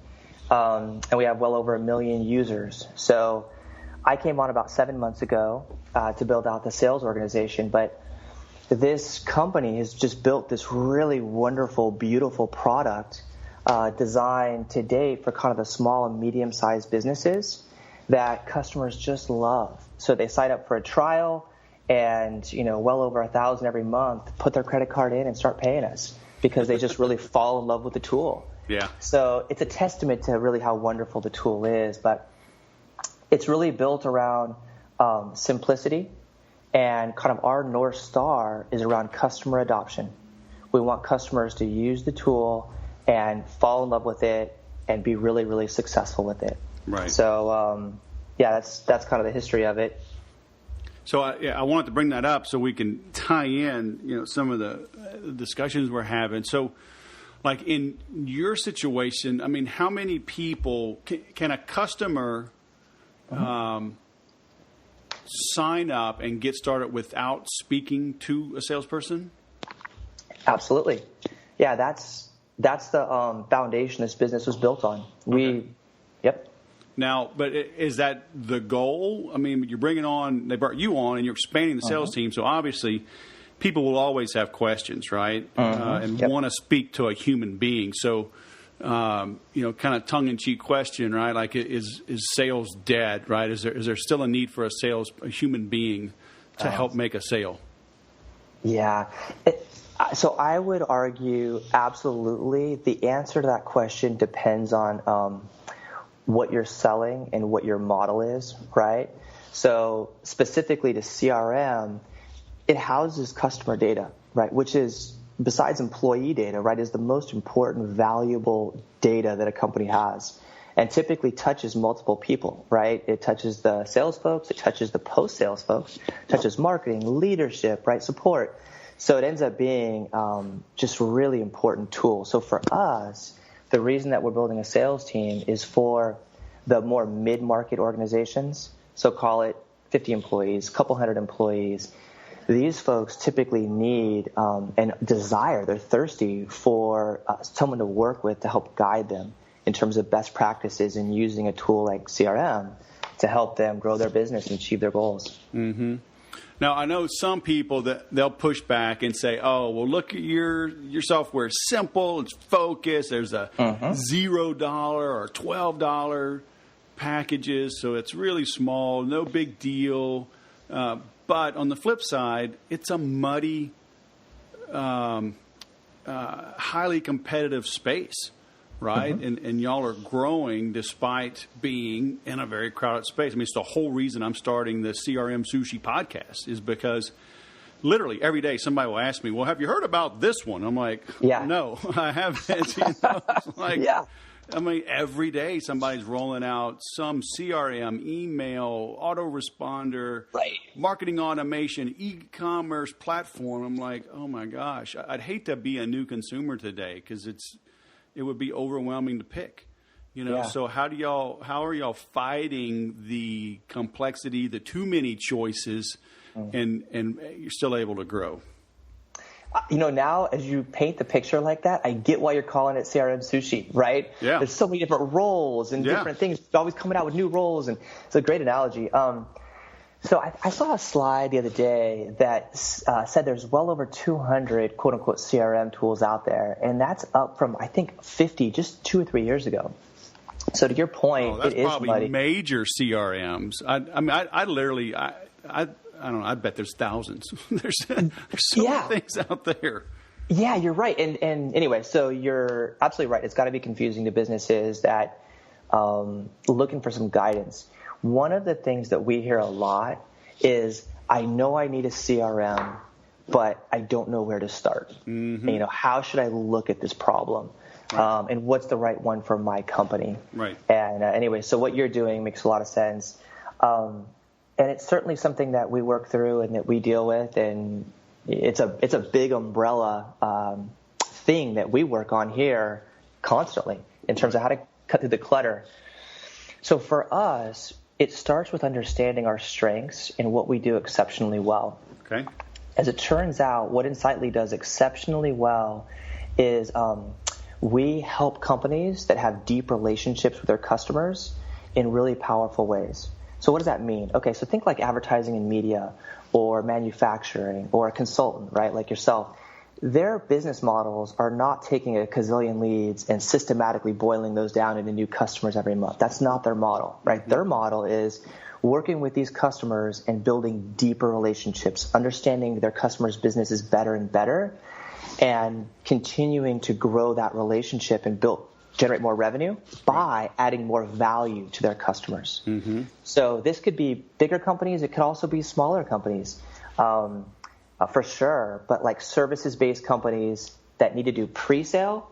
and we have well over 1 million users. So I came on about 7 months ago to build out the sales organization, but this company has just built this really wonderful, beautiful product designed to date for kind of the small and medium-sized businesses. that customers just love. So they sign up for a trial and, well over 1,000 every month, put their credit card in and start paying us because they just really fall in love with the tool. Yeah. So it's a testament to really how wonderful the tool is, but it's really built around simplicity, and kind of our North Star is around customer adoption. We want customers to use the tool and fall in love with it and be really, really successful with it. Right. So, that's kind of the history of it. So I wanted to bring that up so we can tie in, some of the discussions we're having. So, like in your situation, I mean, how many people can a customer sign up and get started without speaking to a salesperson? Absolutely. Yeah, that's the foundation this business was built on. Yep. Now, but is that the goal? I mean, they brought you on, and you're expanding the sales team. So obviously, people will always have questions, right? And want to speak to a human being. So, kind of tongue-in-cheek question, right? Like, is sales dead, right? Is there still a need for a human being to help make a sale? Yeah. So I would argue absolutely. The answer to that question depends on what you're selling and what your model is, right? So specifically to CRM, it houses customer data, right? Which is, besides employee data, right, is the most important, valuable data that a company has, and typically touches multiple people, right? It touches the sales folks, it touches the post-sales folks, touches marketing, leadership, right, support. So it ends up being just a really important tool. So for us, the reason that we're building a sales team is for the more mid-market organizations. So call it 50 employees, a couple hundred employees. These folks typically need and desire, they're thirsty for someone to work with to help guide them in terms of best practices in using a tool like CRM to help them grow their business and achieve their goals. Mm-hmm. Now, I know some people that they'll push back and say, oh, well, look at your software is simple, it's focused, there's a $0 or $12 packages, so it's really small, no big deal. But on the flip side, it's a muddy, highly competitive space, right? And y'all are growing despite being in a very crowded space. I mean, it's the whole reason I'm starting the CRM Sushi podcast is because literally every day somebody will ask me, well, have you heard about this one? I'm like, no, I haven't. I mean, every day somebody's rolling out some CRM, email, autoresponder, marketing automation, e-commerce platform. I'm like, oh my gosh, I'd hate to be a new consumer today because it would be overwhelming to pick. So how are y'all fighting the complexity, the too many choices, and you're still able to grow? Now as you paint the picture like that, I get why you're calling it CRM Sushi, right? Yeah. There's so many different roles and different things. You're always coming out with new roles, and it's a great analogy. So I saw a slide the other day that said there's well over 200 quote-unquote CRM tools out there, and that's up from, I think, 50 just 2 or 3 years ago. So to your point, that's it is probably muddy. Major CRMs. I literally I don't know. I bet there's thousands. There's so many things out there. Yeah, you're right. And anyway, so you're absolutely right. It's got to be confusing to businesses that looking for some guidance. One of the things that we hear a lot is, I know I need a CRM, but I don't know where to start. Mm-hmm. How should I look at this problem? Right. And what's the right one for my company? Right. And anyway, so what you're doing makes a lot of sense. And it's certainly something that we work through and that we deal with, and it's a big umbrella thing that we work on here constantly in terms of how to cut through the clutter. So for us, it starts with understanding our strengths and what we do exceptionally well. Okay. As it turns out, what Insightly does exceptionally well is we help companies that have deep relationships with their customers in really powerful ways. So what does that mean? Okay, so think like advertising and media or manufacturing or a consultant, right, like yourself. their business models are not taking a gazillion leads and systematically boiling those down into new customers every month. That's not their model, right? Mm-hmm. Their model is working with these customers and building deeper relationships, understanding their customers' businesses better and better, and continuing to grow that relationship and generate more revenue by adding more value to their customers. Mm-hmm. So this could be bigger companies. It could also be smaller companies. For sure, but like services-based companies that need to do pre-sale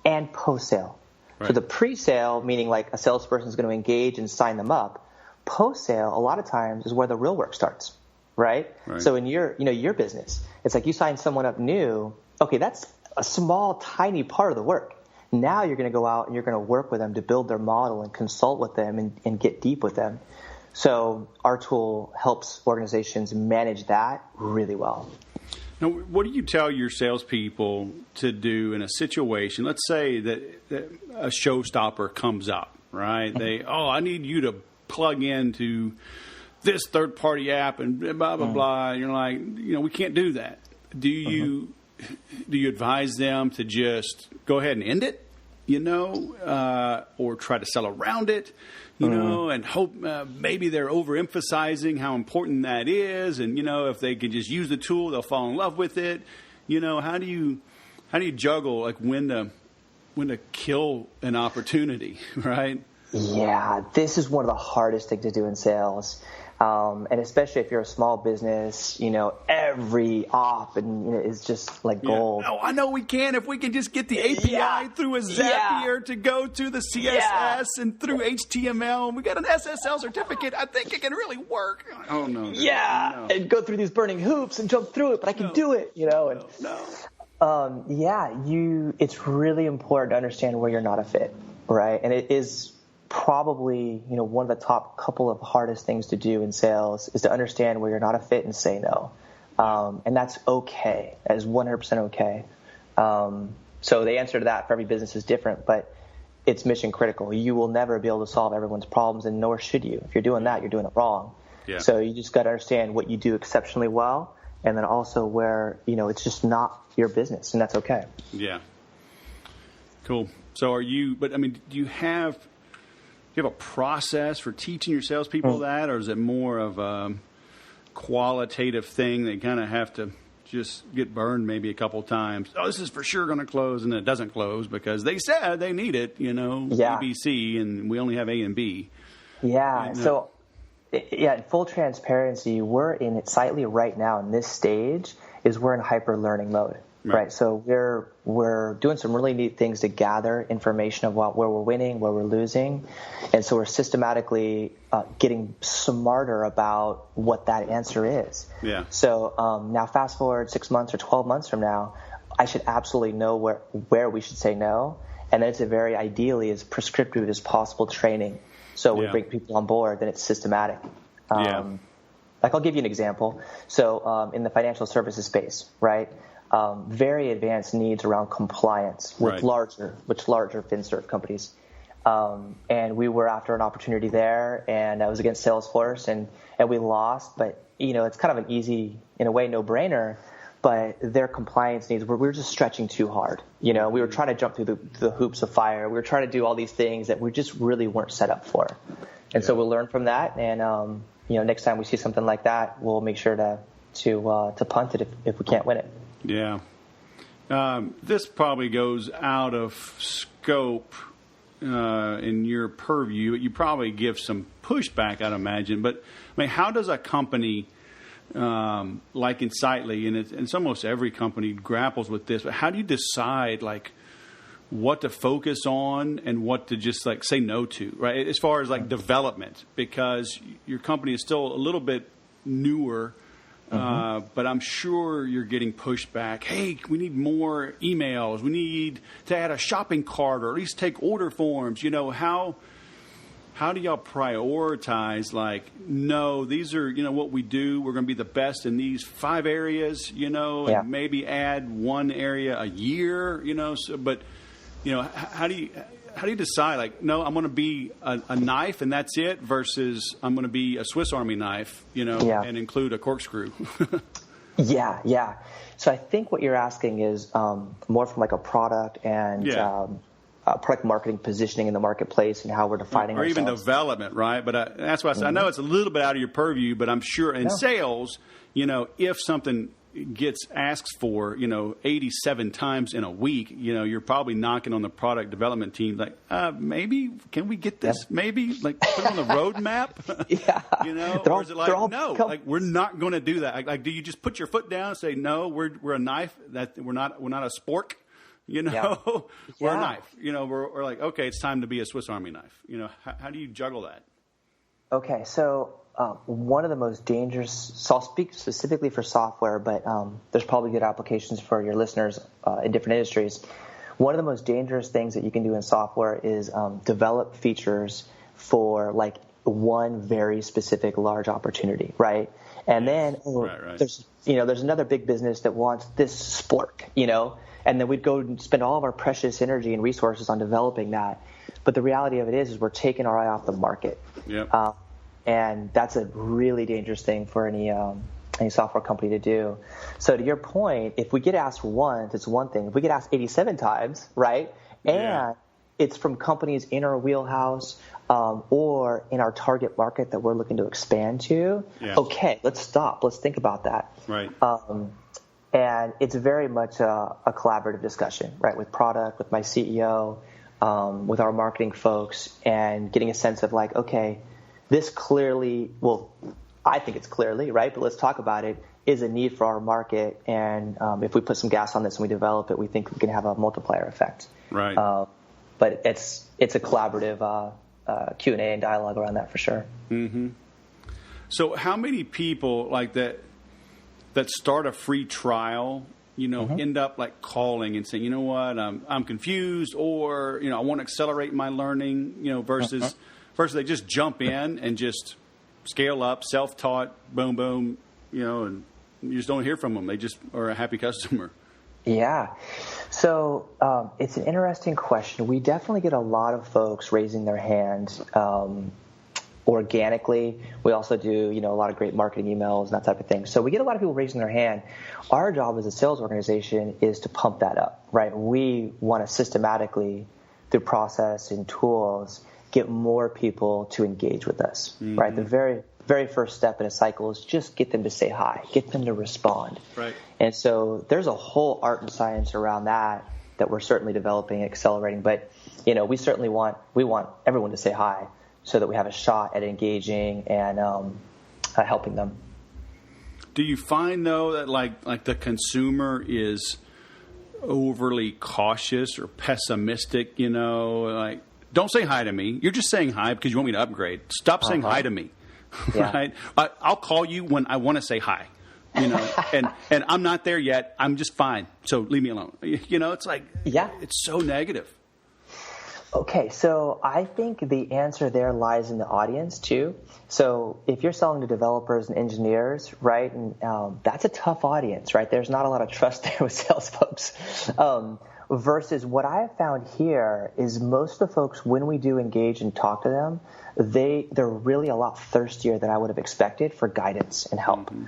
and post-sale. Right. So the pre-sale, meaning like a salesperson is going to engage and sign them up. Post-sale, a lot of times, is where the real work starts, right? So in your business, it's like you sign someone up new. Okay, that's a small, tiny part of the work. Now you're going to go out and you're going to work with them to build their model and consult with them and get deep with them. So our tool helps organizations manage that really well. Now, what do you tell your salespeople to do in a situation? Let's say that a showstopper comes up, right? I need you to plug into this third-party app and blah, blah, blah. And you're like, we can't do that. Do you advise them to just go ahead and end it, or try to sell around it? And hope maybe they're overemphasizing how important that is. And, if they can just use the tool, they'll fall in love with it. How do you juggle like when to kill an opportunity, right? Yeah, this is one of the hardest things to do in sales. And especially if you're a small business, every op is just like gold. Oh, I know we can if we can just get the API through a Zapier to go to the CSS and through HTML. We got an SSL certificate. I think it can really work. Oh, no. No. And go through these burning hoops and jump through it, but I can do it, it's really important to understand where you're not a fit, right? And it is probably, one of the top couple of hardest things to do in sales is to understand where you're not a fit and say no. And that's okay. That is 100% okay. So the answer to that for every business is different, but it's mission critical. You will never be able to solve everyone's problems, and nor should you. If you're doing that, you're doing it wrong. Yeah. So you just got to understand what you do exceptionally well, and then also where, it's just not your business, and that's okay. Yeah. Cool. So do you have a process for teaching your salespeople that, or is it more of a qualitative thing they kind of have to just get burned maybe a couple times? Oh, this is for sure going to close, and it doesn't close because they said they need it, ABC, and we only have A and B. Yeah. So, in full transparency, we're in it slightly right now in this stage is we're in hyper learning mode. Right. So we're doing some really neat things to gather information about where we're winning, where we're losing. And so we're systematically getting smarter about what that answer is. Yeah. So now fast forward 6 months or 12 months from now, I should absolutely know where we should say no. And then it's a very ideally as prescriptive as possible training. So we bring people on board, then it's systematic. Like I'll give you an example. So in the financial services space, right? Very advanced needs around compliance with larger FinServ companies. And we were after an opportunity there, and I was against Salesforce, and we lost. But, it's kind of an easy, in a way, no-brainer. But their compliance needs, we were just stretching too hard. We were trying to jump through the hoops of fire. We were trying to do all these things that we just really weren't set up for. And so we'll learn from that. And, next time we see something like that, we'll make sure to punt it if we can't win it. Yeah. This probably goes out of scope in your purview. You probably give some pushback, I'd imagine. But, how does a company like Insightly, and it's almost every company grapples with this, but how do you decide, what to focus on and what to just, say no to, right, as far as, development? Because your company is still a little bit newer. But I'm sure you're getting pushback. Hey, we need more emails. We need to add a shopping cart or at least take order forms. How do y'all prioritize? No, these are, what we do. We're going to be the best in these 5 areas, and maybe add 1 area a year, but, how do you decide, no, I'm going to be a knife and that's it versus I'm going to be a Swiss Army knife, and include a corkscrew? Yeah, yeah. So I think what you're asking is more from like a product and product marketing positioning in the marketplace and how we're defining ourselves. Or even development, right? But that's why I said, I know it's a little bit out of your purview, but I'm sure in sales, if something gets asked for, 87 times in a week, you're probably knocking on the product development team like, maybe, can we get this? Maybe, like, put it on the roadmap? Or is it like, no, like, we're not going to do that. Like, do you just put your foot down and say, no, we're a knife, that we're not a spork? We're a knife. We're like, okay, it's time to be a Swiss Army knife. How do you juggle that? Okay, so one of the most dangerous, so I'll speak specifically for software, but there's probably good applications for your listeners in different industries. One of the most dangerous things that you can do in software is develop features for like one very specific large opportunity, right? And then there's another big business that wants this splurk, and then we'd go and spend all of our precious energy and resources on developing that. But the reality of it is we're taking our eye off the market. Yep. And that's a really dangerous thing for any software company to do. So to your point, if we get asked once, it's one thing. If we get asked 87 times, right, and it's from companies in our wheelhouse or in our target market that we're looking to expand to, okay, let's stop. Let's think about that. Right. And it's very much a collaborative discussion, right, with product, with my CEO, with our marketing folks, and getting a sense of like, okay, this clearly, well, I think it's clearly, right, but let's talk about it, is a need for our market. And if we put some gas on this and we develop it, we think we can have a multiplier effect. Right. But it's a collaborative Q&A and dialogue around that for sure. Mm-hmm. So how many people like that start a free trial, end up like calling and saying, you know what, I'm confused, or, I want to accelerate my learning, versus they just jump in and just scale up, self-taught, boom, boom, and you just don't hear from them. They just are a happy customer. Yeah. So it's an interesting question. We definitely get a lot of folks raising their hands organically. We also do, a lot of great marketing emails and that type of thing. So we get a lot of people raising their hand. Our job as a sales organization is to pump that up, right? We want to systematically, through process and tools, get more people to engage with us, right? The very, very first step in a cycle is just get them to say hi, get them to respond. Right. And so there's a whole art and science around that we're certainly developing, accelerating. But, we certainly want everyone to say hi so that we have a shot at engaging and helping them. Do you find, though, that like the consumer is overly cautious or pessimistic, like, don't say hi to me. You're just saying hi because you want me to upgrade. Stop saying hi to me, right? I'll call you when I want to say hi, and I'm not there yet. I'm just fine. So leave me alone. It's like, it's so negative. Okay, so I think the answer there lies in the audience too. So if you're selling to developers and engineers, right, and that's a tough audience, right? There's not a lot of trust there with sales folks. Versus what I have found here is most of the folks, when we do engage and talk to them, they're really a lot thirstier than I would have expected for guidance and help. We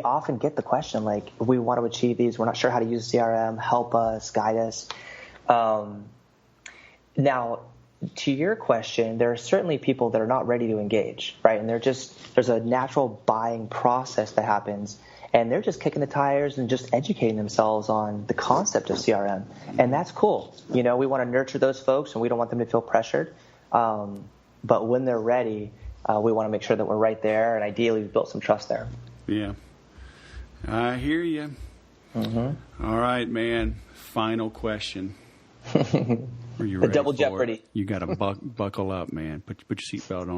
often get the question like, we want to achieve these, we're not sure how to use CRM, help us, guide us. Now, to your question, there are certainly people that are not ready to engage, right? And there's a natural buying process that happens. And they're just kicking the tires and just educating themselves on the concept of CRM. And that's cool. We want to nurture those folks and we don't want them to feel pressured. But when they're ready, we want to make sure that we're right there. And ideally, we've built some trust there. Yeah. I hear you. Mm-hmm. All right, man. Final question. Are you ready? Double Jeopardy. You got to buckle up, man. Put your seatbelt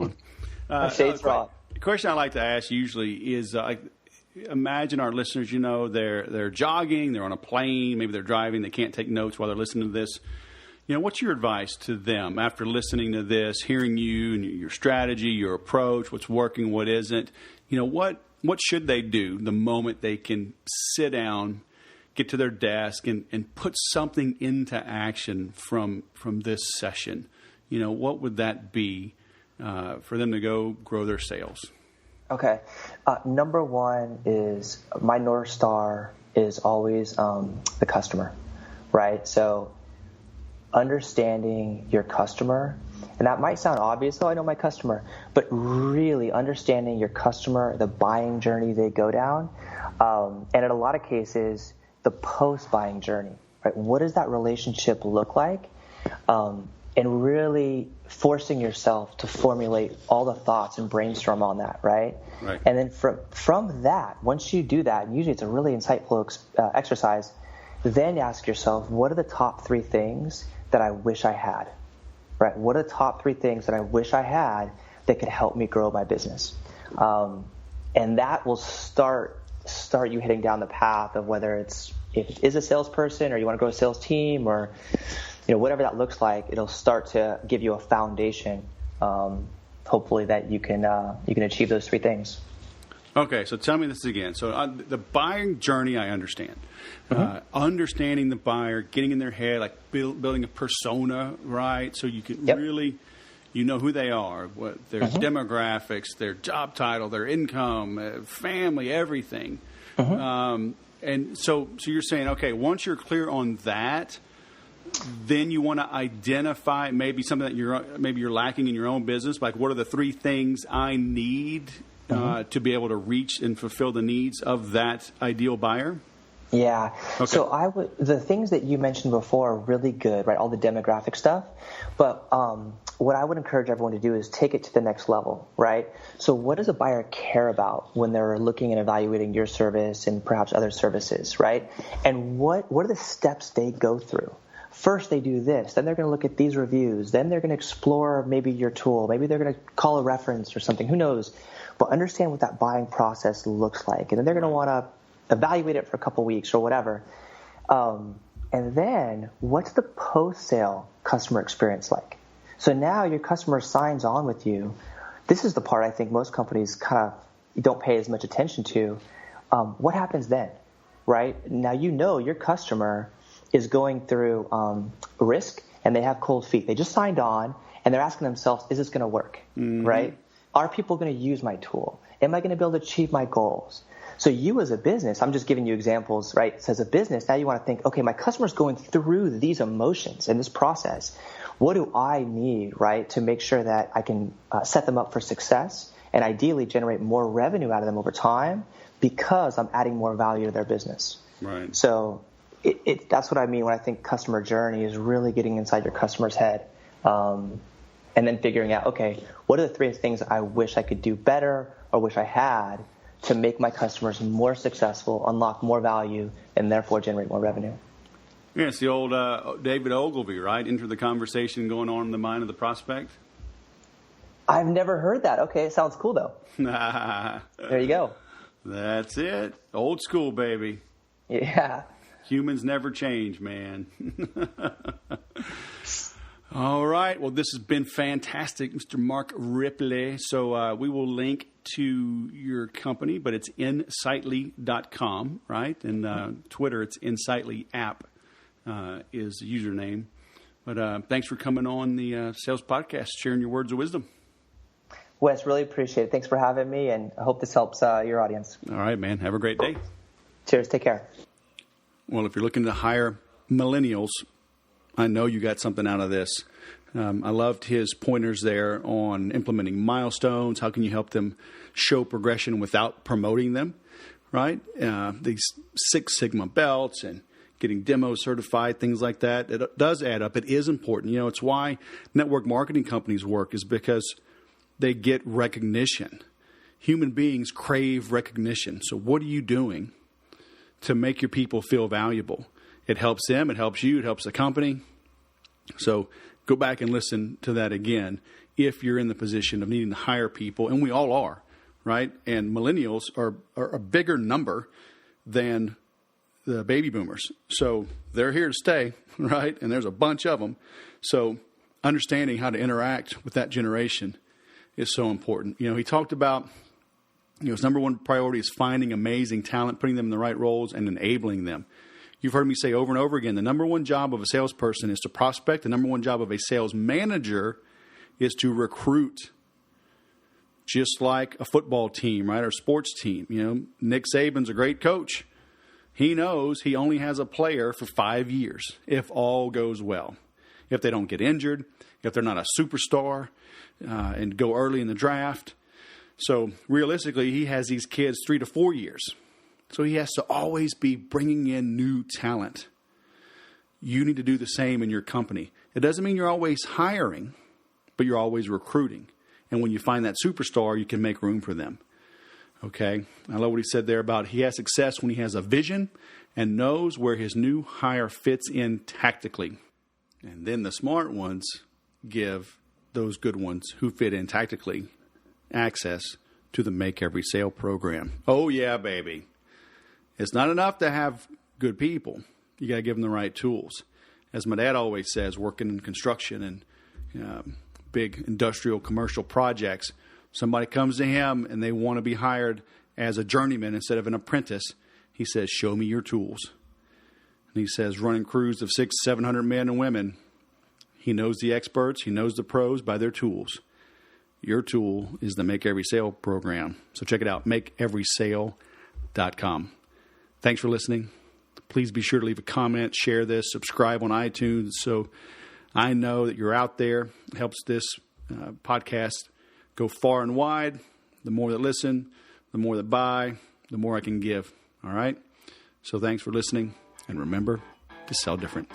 on. Shades off. The question I like to ask usually is, imagine our listeners, they're jogging, they're on a plane, maybe they're driving, they can't take notes while they're listening to this. What's your advice to them after listening to this, hearing you and your strategy, your approach, what's working, what isn't? What should they do the moment they can sit down, get to their desk, and put something into action from this session? What would that be for them to go grow their sales? Okay. Number one is my North Star is always the customer, right? So understanding your customer, and that might sound obvious, oh, I know my customer, but really understanding your customer, the buying journey they go down, and in a lot of cases, the post-buying journey, right? What does that relationship look like? And really forcing yourself to formulate all the thoughts and brainstorm on that, right? Right. And then from that, once you do that, and usually it's a really insightful exercise, then ask yourself, what are the top 3 things that I wish I had, right? What are the top 3 things that I wish I had that could help me grow my business? And that will start you heading down the path of whether if it is a salesperson or you want to grow a sales team or whatever that looks like. It'll start to give you a foundation, hopefully, that you can achieve those 3 things. Okay, so tell me this again. So the buying journey, I understand. Understanding the buyer, getting in their head, like building a persona, right? So you can really, who they are, what their demographics, their job title, their income, family, everything. And so you're saying, okay, once you're clear on that, then you want to identify maybe something that you're lacking in your own business. Like, what are the 3 things I need to be able to reach and fulfill the needs of that ideal buyer? Yeah. Okay. So the things that you mentioned before are really good, right? All the demographic stuff. But what I would encourage everyone to do is take it to the next level, right? So what does a buyer care about when they're looking and evaluating your service and perhaps other services, right? And what are the steps they go through? First, they do this. Then they're going to look at these reviews. Then they're going to explore maybe your tool. Maybe they're going to call a reference or something. Who knows? But understand what that buying process looks like. And then they're going to want to evaluate it for a couple weeks or whatever. And then what's the post-sale customer experience like? So now your customer signs on with you. This is the part I think most companies kind of don't pay as much attention to. What happens then, right? Now your customer is going through risk and they have cold feet. They just signed on and they're asking themselves, is this going to work, right? Are people going to use my tool? Am I going to be able to achieve my goals? So you as a business, I'm just giving you examples, right? So as a business, now you want to think, okay, my customer's going through these emotions in this process. What do I need, right, to make sure that I can set them up for success and ideally generate more revenue out of them over time because I'm adding more value to their business? Right. So that's what I mean when I think customer journey is really getting inside your customer's head and then figuring out, okay, what are the 3 things I wish I could do better or wish I had to make my customers more successful, unlock more value, and therefore generate more revenue. Yeah, it's the old David Ogilvy, right? Enter the conversation going on in the mind of the prospect. I've never heard that. Okay, it sounds cool, though. There you go. That's it. Old school, baby. Yeah. Humans never change, man. All right. Well, this has been fantastic, Mr. Mark Ripley. So we will link to your company, but it's insightly.com, right? And Twitter, it's Insightly app is the username. But thanks for coming on the Sales Podcast, sharing your words of wisdom. Wes, really appreciate it. Thanks for having me, and I hope this helps your audience. All right, man. Have a great day. Cheers. Take care. Well, if you're looking to hire millennials, I know you got something out of this. I loved his pointers there on implementing milestones. How can you help them show progression without promoting them, right? These Six Sigma belts and getting demo certified, things like that. It does add up. It is important. It's why network marketing companies work, is because they get recognition. Human beings crave recognition. So what are you doing to make your people feel valuable? It helps them. It helps you. It helps the company. So go back and listen to that again if you're in the position of needing to hire people, and we all are, right? And millennials are a bigger number than the baby boomers. So they're here to stay, right? And there's a bunch of them. So understanding how to interact with that generation is so important. He talked about, his number one priority is finding amazing talent, putting them in the right roles, and enabling them. You've heard me say over and over again, the number one job of a salesperson is to prospect. The number one job of a sales manager is to recruit. just like a football team, right, or sports team. You know, Nick Saban's a great coach. He knows he only has a player for 5 years if all goes well. If they don't get injured, if they're not a superstar and go early in the draft. So realistically, he has these kids 3 to 4 years. So he has to always be bringing in new talent. You need to do the same in your company. It doesn't mean you're always hiring, but you're always recruiting. And when you find that superstar, you can make room for them. Okay? I love what he said there about he has success when he has a vision and knows where his new hire fits in tactically. And then the smart ones give those good ones who fit in tactically access to the Make Every Sale program. Oh, yeah, baby. It's not enough to have good people. You got to give them the right tools. As my dad always says, working in construction and big industrial commercial projects, somebody comes to him and they want to be hired as a journeyman instead of an apprentice. He says, show me your tools. And he says, running crews of 600-700 men and women, he knows the experts, he knows the pros by their tools. Your tool is the Make Every Sale program. So check it out, makeeverysale.com. Thanks for listening. Please be sure to leave a comment, share this, subscribe on iTunes so I know that you're out there. It helps this podcast go far and wide. The more that listen, the more that buy, the more I can give. All right? So thanks for listening. And remember to sell different.